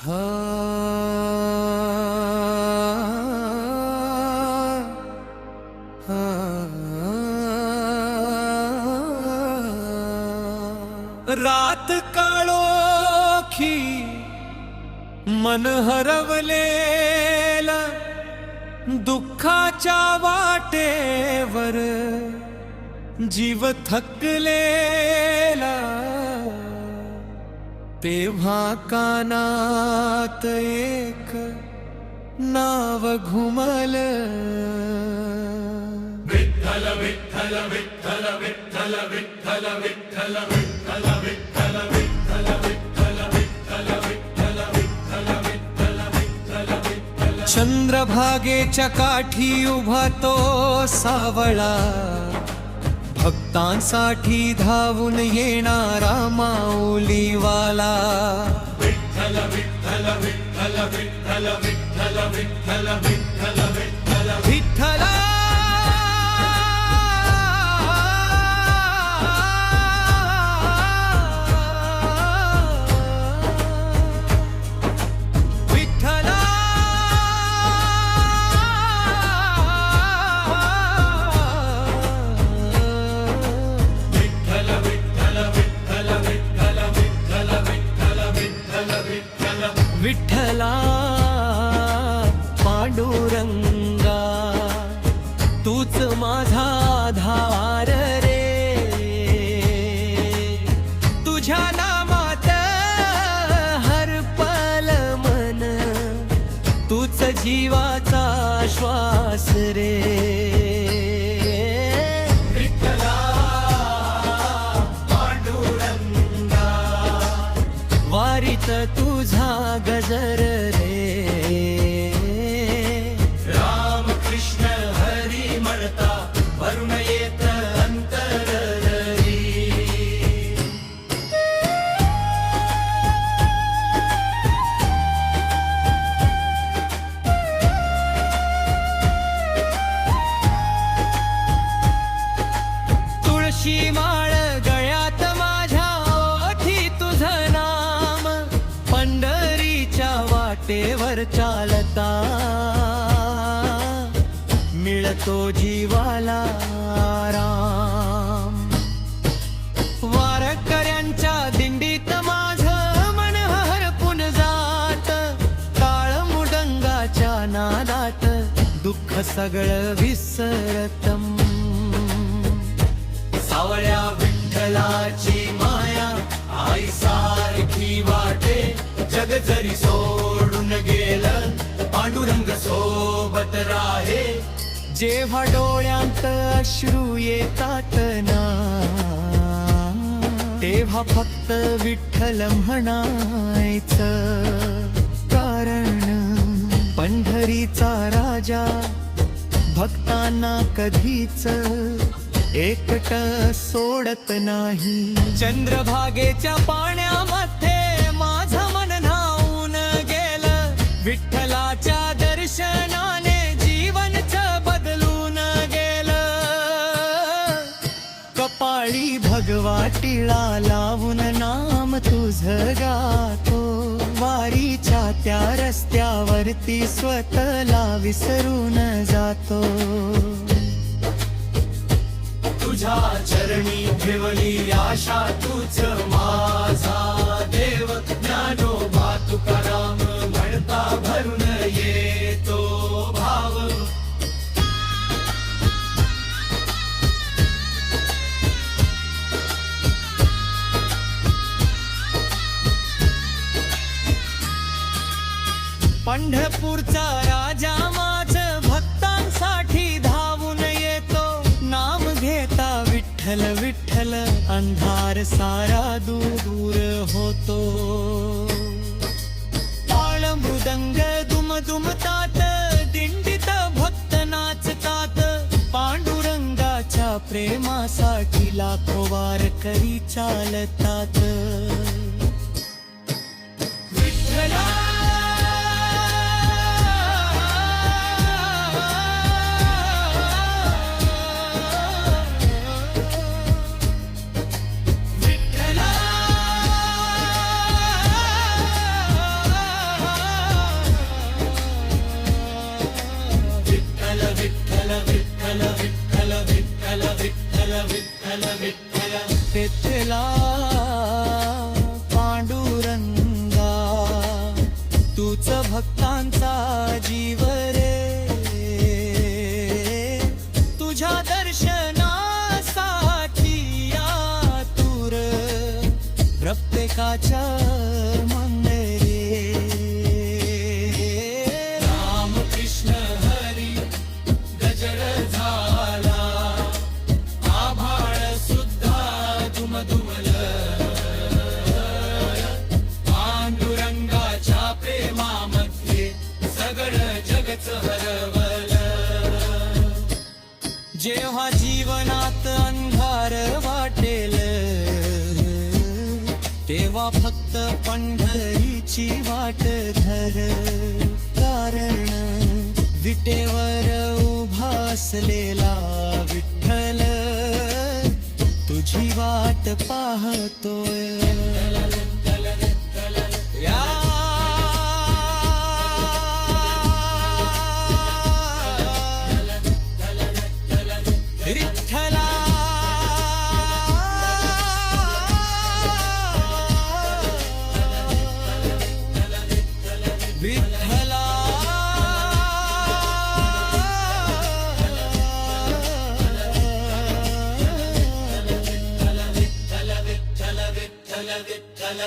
हा रात काळोखी मन हरवलेला दुःखाच्या वाटेवर जीव थकलेला तेव्हा कानात एक नाव घुमल विठ्ठल विठ्ठल विठ्ठल विठ्ठल विठ्ठल विठ्ठल विठ्ठल विठ्ठल विठ्ठल विठ्ठल विठ्ठल विठ्ठल विठ्ठल विठ्ठल विठ्ठल चंद्रभागेच्या काठी उभा तो सावळा भक्तांसाठी धावून येणारा माऊलीवाला विठ्ठल विठ्ठल विठ्ठल विठ्ठल विठ्ठल विठ्ठल विठ्ठल विठ्ठल विठ्ठल विठ्ठला पांडुरंगा तूच माझा आधार रे तुझ्या नामात हर पल मन तूच जीवाचा श्वास रे विठ्ठला पांडुरंगा वारीत तुझा गजर रे राम कृष्ण हरी म्हणता वरुण येत अंतर रे तुळशी माळ गळ्यात माझ्या ओठी तुझं नाम पंढरीच्या वाटेवर चालता मिळतो जीवाला आराम वारकऱ्यांच्या दिंडीत माझं मन हरपून जात टाळ मुडंगाच्या नादात दुःख सगळं विसरतम सावळ्या विठ्ठलाची माया आई सारखी वाटे जग जरी सोडून गेलं पांडुरंग सोबत राहे जेव्हा डोळ्यांत अश्रू येतात ना तेव्हा फक्त विठ्ठल म्हणायचं कारण पंढरीचा राजा भक्तांना कधीच एकट सोडत नाही चंद्रभागेच्या पाण्यामध्ये माझं मन न्हाऊन गेलं विठ्ठलाच्या दर्शनाने जीवनच बदलून गेलं कपाळी भगवा टिळा लावून नाम तुझं गातो वारीच्या त्या रस्त्यावरती स्वतःला विसरून जातो तुझ्या चरणी ठेवली आशा तूच माझा देव ज्ञानोबा तुकाराम म्हणता भरून येतो भाव पंढरपूरचा राजा माझं भक्तांसाठी धावून येतो नाम घेता विठ्ठल विठ्ठल अंधार सारा दूर होतो टाळ मृदंग दुम दुमतात दिंडीत भक्त नाचतात पांडुरंगाच्या प्रेमासाठी लाखो वारकरी चालतात विठ्ठला भक्तांचा जीव रे, तुझ्या दर्शनासाठी आतुर प्रत्येकाच्या मंदिरे. राम कृष्ण हरी गजर झाला, आभाळ सुद्धा दुमदुमल, पांडुरंगाच्या प्रेमामध्ये सगळं जगच हरवलं. जेव्हा जीवनात अंधार वाटेल, तेव्हा फक्त पंढरीची वाट धर, कारण विटेवर उभा असलेला विठ्ठल तुझी वाट पाहतोय. विठ्ठला विठ्ठला विठ्ठल विठ्ठल विठ्ठल विठ्ठल.